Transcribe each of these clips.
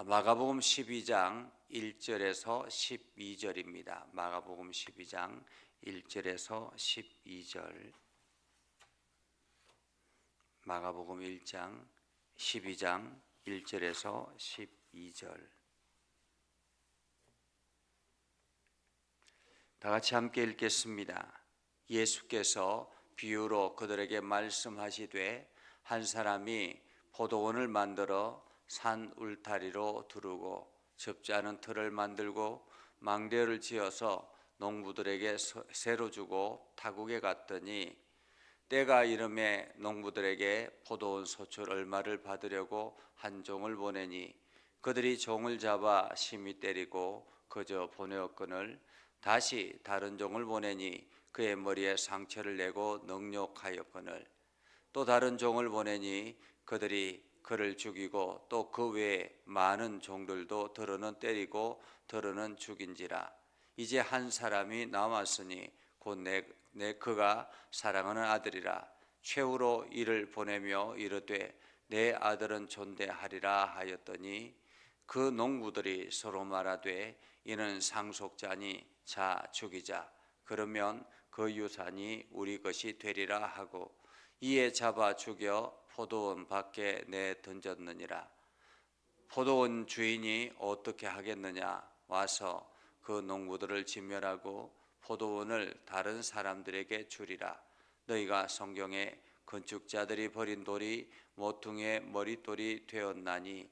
마가복음 12장 1절에서 12절입니다. 마가복음 12장 1절에서 12절. 마가복음 1장 12장 1절에서 12절. 다 같이 함께 읽겠습니다. 예수께서 비유로 그들에게 말씀하시되 한 사람이 포도원을 만들어 산 울타리로 두르고 접지 않은 틀을 만들고 망대를 지어서 농부들에게 새로 주고 타국에 갔더니 때가 이름에 농부들에게 포도원 소출 얼마를 받으려고 한 종을 보내니 그들이 종을 잡아 심히 때리고 그저 보내었거늘 다시 다른 종을 보내니 그의 머리에 상처를 내고 능욕하였거늘 또 다른 종을 보내니 그들이 그를 죽이고 또 그 외에 많은 종들도 더러는 때리고 더러는 죽인지라. 이제 한 사람이 남았으니 곧 그가 사랑하는 아들이라. 최후로 이를 보내며 이르되 내 아들은 존대하리라 하였더니 그 농부들이 서로 말하되 이는 상속자니 자 죽이자. 그러면 그 유산이 우리 것이 되리라 하고 이에 잡아 죽여 포도원 밖에 내 던졌느니라. 포도원 주인이 어떻게 하겠느냐? 와서 그 농부들을 진멸하고 포도원을 다른 사람들에게 주리라. 너희가 성경에 건축자들이 버린 돌이 모퉁이의 머릿돌이 되었나니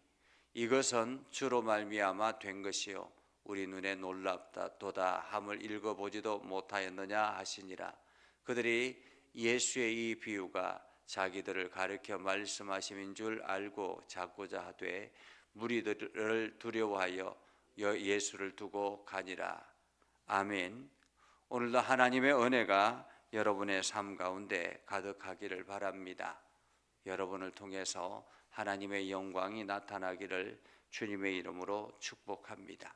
이것은 주로 말미암아 된 것이요 우리 눈에 놀랍도다 함을 읽어보지도 못하였느냐 하시니라. 그들이 예수의 이 비유가 자기들을 가르쳐 말씀하심인 줄 알고 잡고자 하되 무리들을 두려워하여 예수를 두고 가니라. 아멘. 오늘도 하나님의 은혜가 여러분의 삶 가운데 가득하기를 바랍니다. 여러분을 통해서 하나님의 영광이 나타나기를 주님의 이름으로 축복합니다.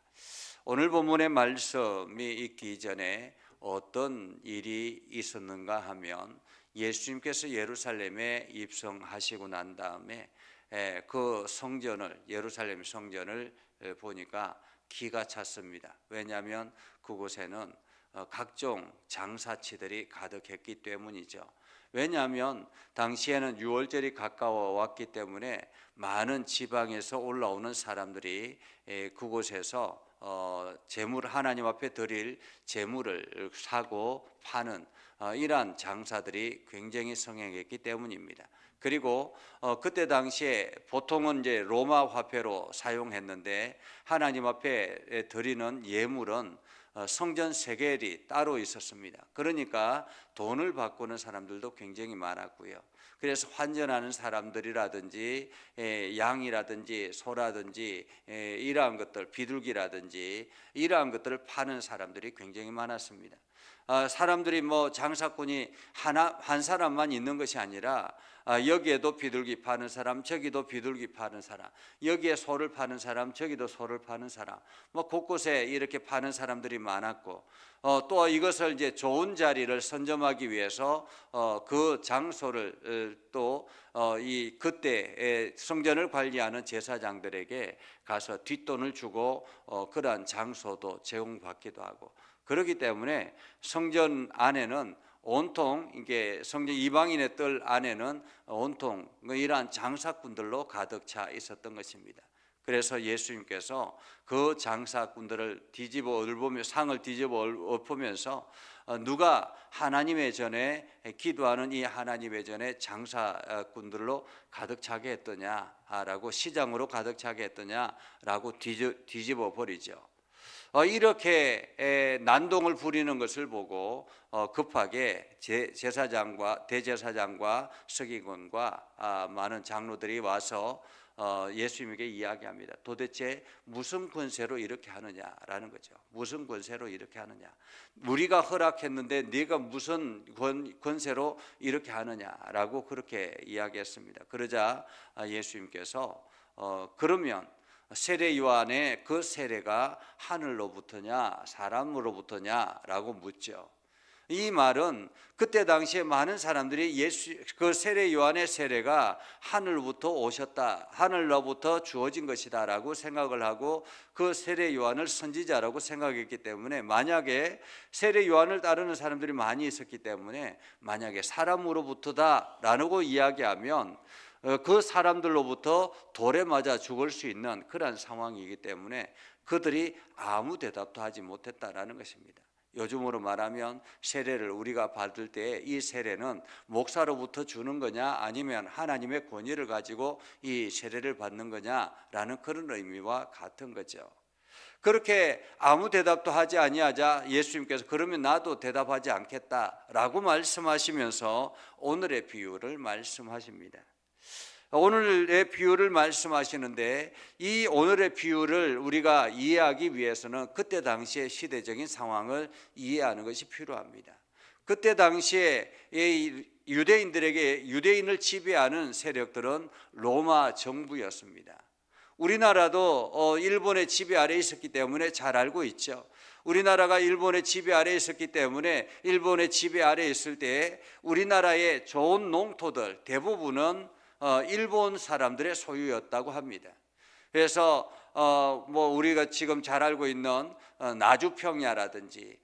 오늘 본문의 말씀이 있기 전에 어떤 일이 있었는가 하면 예수님께서 예루살렘에 입성하시고 난 다음에 그 성전을 예루살렘 성전을 보니까 기가 찼습니다. 왜냐하면 그곳에는 각종 장사치들이 가득했기 때문이죠. 왜냐하면 당시에는 유월절이 가까워 왔기 때문에 많은 지방에서 올라오는 사람들이 그곳에서 제물 하나님 앞에 드릴 제물을 사고 파는 이러한 장사들이 굉장히 성행했기 때문입니다. 그리고 그때 당시에 보통은 이제 로마 화폐로 사용했는데 하나님 앞에 드리는 예물은 성전 세겔이 따로 있었습니다. 그러니까 돈을 바꾸는 사람들도 굉장히 많았고요. 그래서 환전하는 사람들이라든지 양이라든지 소라든지 이러한 것들, 비둘기라든지 이러한 것들을 파는 사람들이 굉장히 많았습니다. 사람들이 뭐 장사꾼이 한 사람만 있는 것이 아니라 여기에도 비둘기 파는 사람, 저기도 비둘기 파는 사람, 여기에 소를 파는 사람, 저기도 소를 파는 사람, 뭐 곳곳에 이렇게 파는 사람들이 많았고 또 이것을 이제 좋은 자리를 선점하기 위해서 그 장소를 또 그때 성전을 관리하는 제사장들에게 가서 뒷돈을 주고 그러한 장소도 제공받기도 하고 그렇기 때문에 성전 안에는 온통 이게 성전 이방인의 뜰 안에는 온통 이러한 장사꾼들로 가득 차 있었던 것입니다. 그래서 예수님께서 그 장사꾼들을 뒤집어 엎으며 상을 뒤집어 엎으면서 누가 하나님의 전에 기도하는 이 하나님의 전에 장사꾼들로 가득 차게 했더냐라고 시장으로 가득 차게 했더냐라고 뒤집어 버리죠. 이렇게 난동을 부리는 것을 보고 급하게 제사장과 대제사장과 서기관과 많은 장로들이 와서 예수님에게 이야기합니다. 도대체 무슨 권세로 이렇게 하느냐라는 거죠. 무슨 권세로 이렇게 하느냐. 우리가 허락했는데 네가 무슨 권세로 이렇게 하느냐라고 그렇게 이야기했습니다. 그러자 예수님께서 그러면 세례 요한의 그 세례가 하늘로부터냐 사람으로부터냐라고 묻죠. 이 말은 그때 당시에 많은 사람들이 그 세례 요한의 세례가 하늘로부터 오셨다, 하늘로부터 주어진 것이다라고 생각을 하고 그 세례 요한을 선지자라고 생각했기 때문에, 만약에 세례 요한을 따르는 사람들이 많이 있었기 때문에 만약에 사람으로부터다라고 이야기하면 그 사람들로부터 돌에 맞아 죽을 수 있는 그런 상황이기 때문에 그들이 아무 대답도 하지 못했다라는 것입니다. 요즘으로 말하면 세례를 우리가 받을 때 이 세례는 목사로부터 주는 거냐 아니면 하나님의 권위를 가지고 이 세례를 받는 거냐라는 그런 의미와 같은 거죠. 그렇게 아무 대답도 하지 아니하자 예수님께서 그러면 나도 대답하지 않겠다라고 말씀하시면서 오늘의 비유를 말씀하십니다. 오늘의 비유를 말씀하시는데, 이 오늘의 비유를 우리가 이해하기 위해서는 그때 당시의 시대적인 상황을 이해하는 것이 필요합니다. 그때 당시에 유대인을 지배하는 세력들은 로마 정부였습니다. 우리나라도 일본의 지배 아래에 있었기 때문에 잘 알고 있죠. 우리나라가 일본의 지배 아래에 있었기 때문에 일본의 지배 아래에 있을 때 우리나라의 좋은 농토들 대부분은 일본 사람들의 소유였다고 합니다. 그래서 우리가 지금 잘 알고 있는 나주평야라든지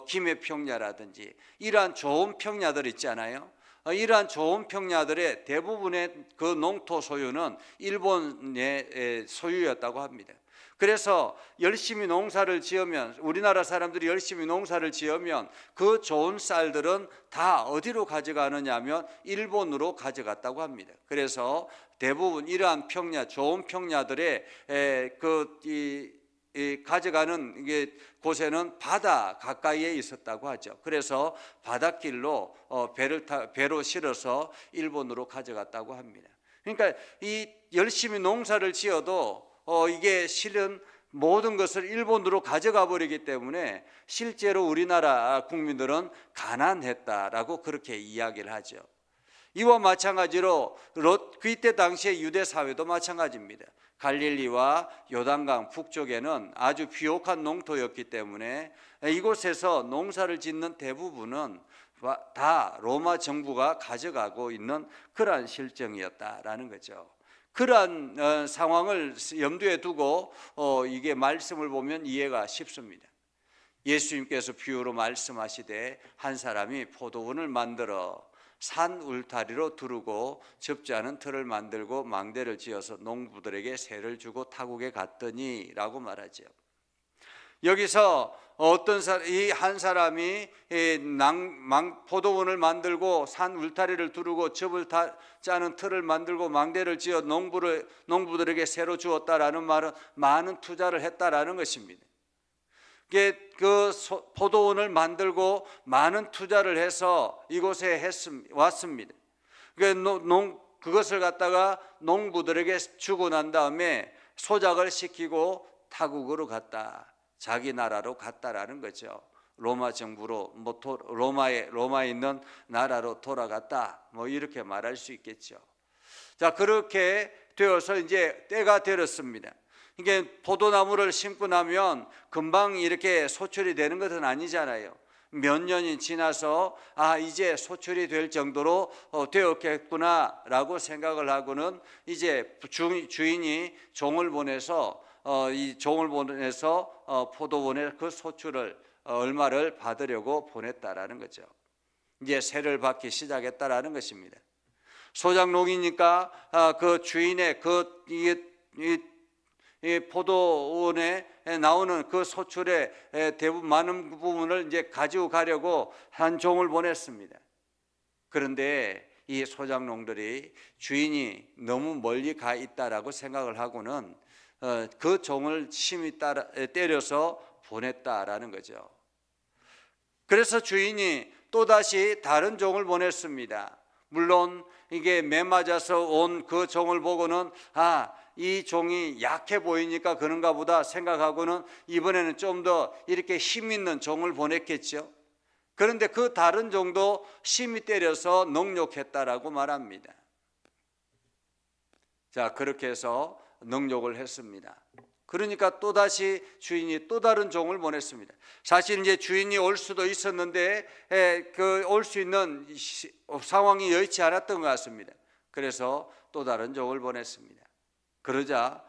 김해평야라든지 이러한 좋은 평야들 있잖아요. 이러한 좋은 평야들의 대부분의 그 농토 소유는 일본의 소유였다고 합니다. 그래서 열심히 농사를 지으면, 우리나라 사람들이 열심히 농사를 지으면 그 좋은 쌀들은 다 어디로 가져가느냐 하면 일본으로 가져갔다고 합니다. 그래서 대부분 이러한 평야, 좋은 평야들의 가져가는 곳에는 바다 가까이에 있었다고 하죠. 그래서 바닷길로 배로 실어서 일본으로 가져갔다고 합니다. 그러니까 이 열심히 농사를 지어도 이게 실은 모든 것을 일본으로 가져가 버리기 때문에 실제로 우리나라 국민들은 가난했다라고 그렇게 이야기를 하죠. 이와 마찬가지로 그때 당시의 유대 사회도 마찬가지입니다. 갈릴리와 요단강 북쪽에는 아주 비옥한 농토였기 때문에 이곳에서 농사를 짓는 대부분은 다 로마 정부가 가져가고 있는 그러한 실정이었다라는 거죠. 그러한 상황을 염두에 두고 이게 말씀을 보면 이해가 쉽습니다. 예수님께서 비유로 말씀하시되 한 사람이 포도원을 만들어 산 울타리로 두르고 접지 않은 틀을 만들고 망대를 지어서 농부들에게 세를 주고 타국에 갔더니 라고 말하죠. 여기서 이 한 사람이 포도원을 만들고 산 울타리를 두르고 접을 짜는 틀을 만들고 망대를 지어 농부들에게 세로 주었다라는 말은 많은 투자를 했다라는 것입니다. 그 포도원을 만들고 많은 투자를 해서 이곳에 왔습니다. 그것을 갖다가 농부들에게 주고 난 다음에 소작을 시키고 타국으로 갔다, 자기 나라로 갔다라는 거죠. 로마 정부로 로마에 있는 나라로 돌아갔다, 이렇게 말할 수 있겠죠. 자, 그렇게 되어서 이제 때가 되었습니다. 이게 포도나무를 심고 나면 금방 이렇게 소출이 되는 것은 아니잖아요. 몇 년이 지나서 이제 소출이 될 정도로 되었겠구나라고 생각을 하고는 이제 주인이 종을 보내서 포도원의 그 소출을 얼마를 받으려고 보냈다라는 거죠. 이제 세를 받기 시작했다라는 것입니다. 소작농이니까 그 주인의 이 포도원에 나오는 그 소출의 대부분 많은 부분을 이제 가지고 가려고 한 종을 보냈습니다. 그런데 이 소작농들이 주인이 너무 멀리 가 있다라고 생각을 하고는 그 종을 심히 때려서 보냈다라는 거죠. 그래서 주인이 또다시 다른 종을 보냈습니다. 물론 이게 매맞아서 온 그 종을 보고는 이 종이 약해 보이니까 그런가 보다 생각하고는 이번에는 좀 더 이렇게 힘 있는 종을 보냈겠죠. 그런데 그 다른 종도 심히 때려서 능욕했다라고 말합니다. 자, 그렇게 해서 능욕을 했습니다. 그러니까 또다시 주인이 또 다른 종을 보냈습니다. 사실 이제 주인이 올 수도 있었는데 올 수 있는 상황이 여의치 않았던 것 같습니다. 그래서 또 다른 종을 보냈습니다. 그러자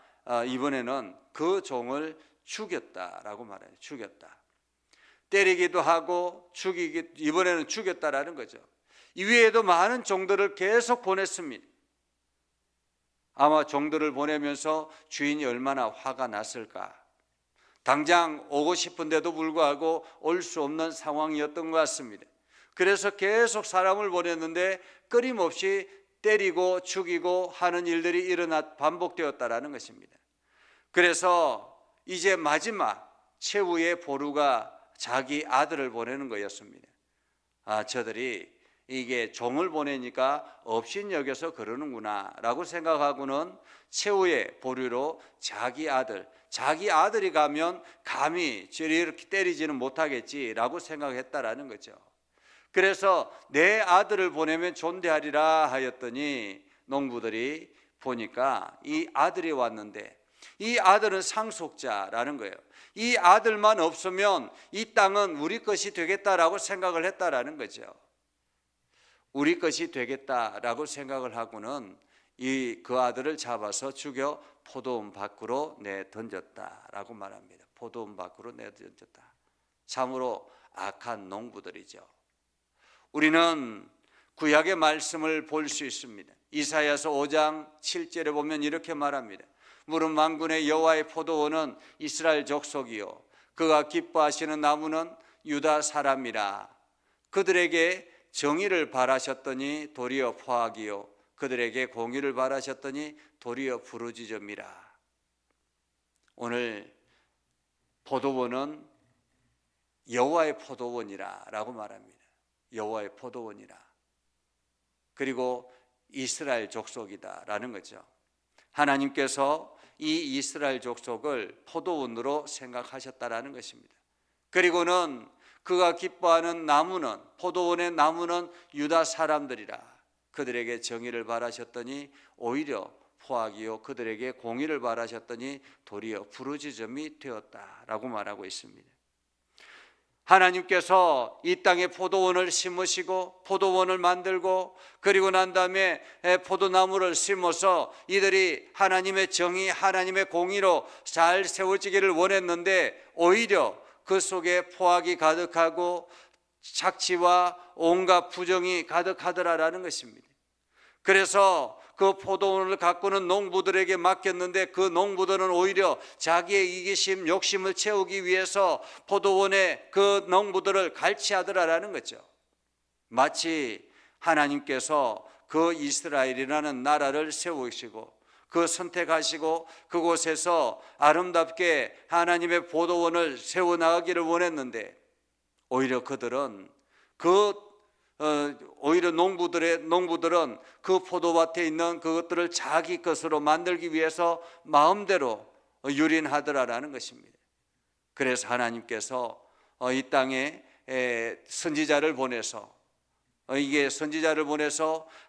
이번에는 그 종을 죽였다라고 말해요. 죽였다. 때리기도 하고 이번에는 죽였다라는 거죠. 이외에도 많은 종들을 계속 보냈습니다. 아마 종들을 보내면서 주인이 얼마나 화가 났을까. 당장 오고 싶은데도 불구하고 올 수 없는 상황이었던 것 같습니다. 그래서 계속 사람을 보냈는데 끊임없이 때리고 죽이고 하는 일들이 반복되었다라는 것입니다. 그래서 이제 마지막 최후의 보루가 자기 아들을 보내는 거였습니다. 저들이 이게 종을 보내니까 업신여겨서 그러는구나 라고 생각하고는 최후의 보류로 자기 아들이 가면 감히 이렇게 때리지는 못하겠지라고 생각했다라는 거죠. 그래서 내 아들을 보내면 존대하리라 하였더니 농부들이 보니까 이 아들이 왔는데 이 아들은 상속자라는 거예요. 이 아들만 없으면 이 땅은 우리 것이 되겠다라고 생각을 했다라는 거죠. 우리 것이 되겠다라고 생각을 하고는 그 아들을 잡아서 죽여 포도원 밖으로 내던졌다라고 말합니다. 포도원 밖으로 내던졌다. 참으로 악한 농부들이죠. 우리는 구약의 말씀을 볼 수 있습니다. 이사야서 5장 7절에 보면 이렇게 말합니다. 무릇 만군의 여호와의 포도원은 이스라엘 족속이요 그가 기뻐하시는 나무는 유다 사람이라. 그들에게 정의를 바라셨더니 도리어 포악이요 그들에게 공의를 바라셨더니 도리어 부르짖음이라. 오늘 포도원은 여호와의 포도원이라라고 말합니다. 여호와의 포도원이라. 그리고 이스라엘 족속이다라는 거죠. 하나님께서 이 이스라엘 족속을 포도원으로 생각하셨다라는 것입니다. 그리고는 그가 기뻐하는 나무는 포도원의 나무는 유다 사람들이라. 그들에게 정의를 바라셨더니 오히려 포악이요 그들에게 공의를 바라셨더니 도리어 부르짖음이 되었다라고 말하고 있습니다. 하나님께서 이 땅에 포도원을 심으시고 포도원을 만들고 그리고 난 다음에 포도나무를 심어서 이들이 하나님의 정의, 하나님의 공의로 잘 세워지기를 원했는데 오히려 그 속에 포악이 가득하고 착취와 온갖 부정이 가득하더라라는 것입니다. 그래서 그 포도원을 가꾸는 농부들에게 맡겼는데 그 농부들은 오히려 자기의 이기심, 욕심을 채우기 위해서 포도원의 그 농부들을 갈취하더라라는 거죠. 마치 하나님께서 그 이스라엘이라는 나라를 세우시고 그 선택하시고 그곳에서 아름답게 하나님의 포도원을 세워나가기를 원했는데 오히려 그들은 오히려 농부들은 그 포도밭에 있는 그것들을 자기 것으로 만들기 위해서 마음대로 유린하더라라는 것입니다. 그래서 하나님께서 이 땅에 선지자를 보내서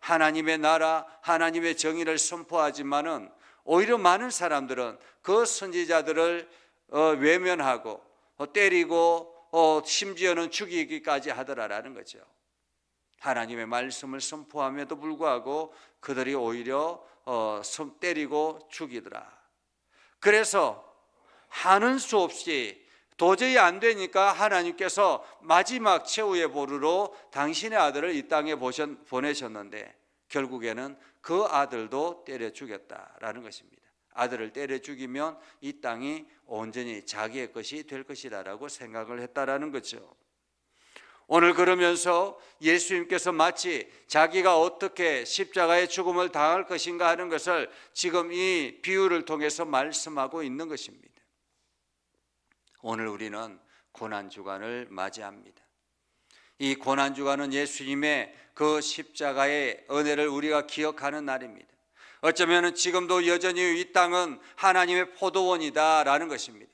하나님의 나라, 하나님의 정의를 선포하지만은 오히려 많은 사람들은 그 선지자들을 외면하고 때리고 심지어는 죽이기까지 하더라라는 거죠. 하나님의 말씀을 선포함에도 불구하고 그들이 오히려 때리고 죽이더라. 그래서 하는 수 없이 도저히 안 되니까 하나님께서 마지막 최후의 보루로 당신의 아들을 이 땅에 보내셨는데 결국에는 그 아들도 때려 죽였다라는 것입니다. 아들을 때려 죽이면 이 땅이 온전히 자기의 것이 될 것이다라고 생각을 했다라는 거죠. 오늘 그러면서 예수님께서 마치 자기가 어떻게 십자가의 죽음을 당할 것인가 하는 것을 지금 이 비유를 통해서 말씀하고 있는 것입니다. 오늘 우리는 고난주간을 맞이합니다. 이 고난주간은 예수님의 그 십자가의 은혜를 우리가 기억하는 날입니다. 어쩌면 지금도 여전히 이 땅은 하나님의 포도원이다라는 것입니다.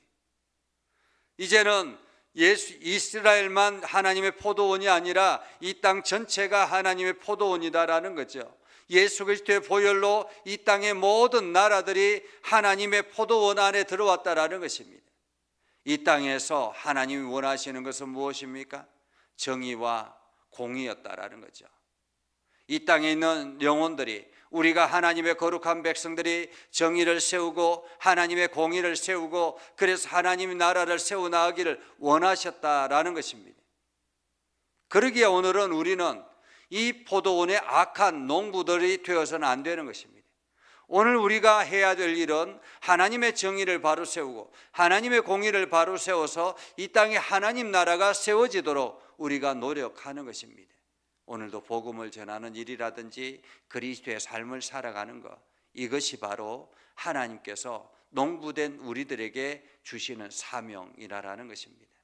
이제는 이스라엘만 하나님의 포도원이 아니라 이 땅 전체가 하나님의 포도원이다라는 거죠. 예수 그리스도의 보혈로 이 땅의 모든 나라들이 하나님의 포도원 안에 들어왔다라는 것입니다. 이 땅에서 하나님이 원하시는 것은 무엇입니까? 정의와 공의였다라는 거죠. 이 땅에 있는 영혼들이, 우리가 하나님의 거룩한 백성들이 정의를 세우고 하나님의 공의를 세우고, 그래서 하나님의 나라를 세워나가기를 원하셨다라는 것입니다. 그러기에 오늘은 우리는 이 포도원의 악한 농부들이 되어서는 안 되는 것입니다. 오늘 우리가 해야 될 일은 하나님의 정의를 바로 세우고 하나님의 공의를 바로 세워서 이 땅에 하나님 나라가 세워지도록 우리가 노력하는 것입니다. 오늘도 복음을 전하는 일이라든지 그리스도의 삶을 살아가는 것, 이것이 바로 하나님께서 농부된 우리들에게 주시는 사명이라는 것입니다.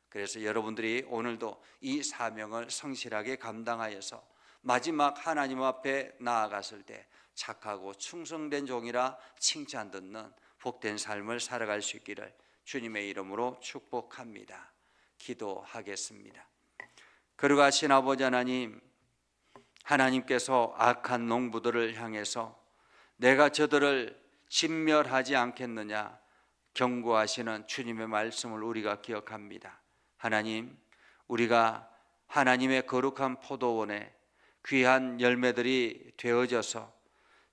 그래서 여러분들이 오늘도 이 사명을 성실하게 감당하여서 마지막 하나님 앞에 나아갔을 때 착하고 충성된 종이라 칭찬 듣는 복된 삶을 살아갈 수 있기를 주님의 이름으로 축복합니다. 기도하겠습니다. 거룩하신 아버지 하나님, 하나님께서 악한 농부들을 향해서 내가 저들을 진멸하지 않겠느냐 경고하시는 주님의 말씀을 우리가 기억합니다. 하나님, 우리가 하나님의 거룩한 포도원에 귀한 열매들이 되어져서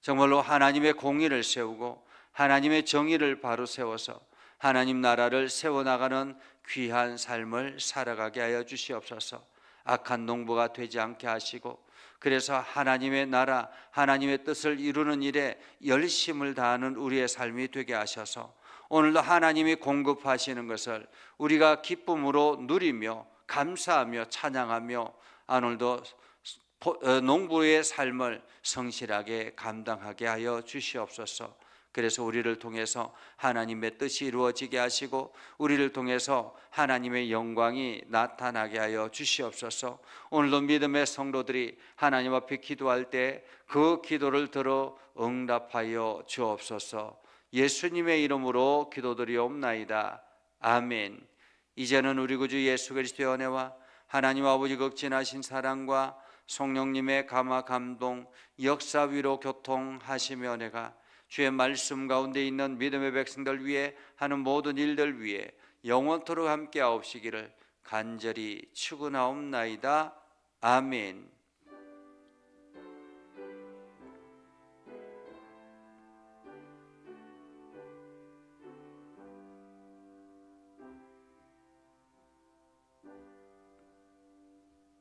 정말로 하나님의 공의를 세우고 하나님의 정의를 바로 세워서 하나님 나라를 세워나가는 귀한 삶을 살아가게 하여 주시옵소서. 악한 농부가 되지 않게 하시고, 그래서 하나님의 나라, 하나님의 뜻을 이루는 일에 열심을 다하는 우리의 삶이 되게 하셔서 오늘도 하나님이 공급하시는 것을 우리가 기쁨으로 누리며 감사하며 찬양하며 오늘도 농부의 삶을 성실하게 감당하게 하여 주시옵소서. 그래서 우리를 통해서 하나님의 뜻이 이루어지게 하시고 우리를 통해서 하나님의 영광이 나타나게 하여 주시옵소서. 오늘도 믿음의 성도들이 하나님 앞에 기도할 때 그 기도를 들어 응답하여 주옵소서. 예수님의 이름으로 기도드리옵나이다. 아멘. 이제는 우리 구주 예수 그리스도의 은혜와 하나님 아버지 극진하신 사랑과 성령님의 감화 감동 역사 위로 교통하시며 은혜가 주의 말씀 가운데 있는 믿음의 백성들 위해 하는 모든 일들 위해 영원토록 함께 하옵시기를 간절히 축원하옵나이다. 아멘.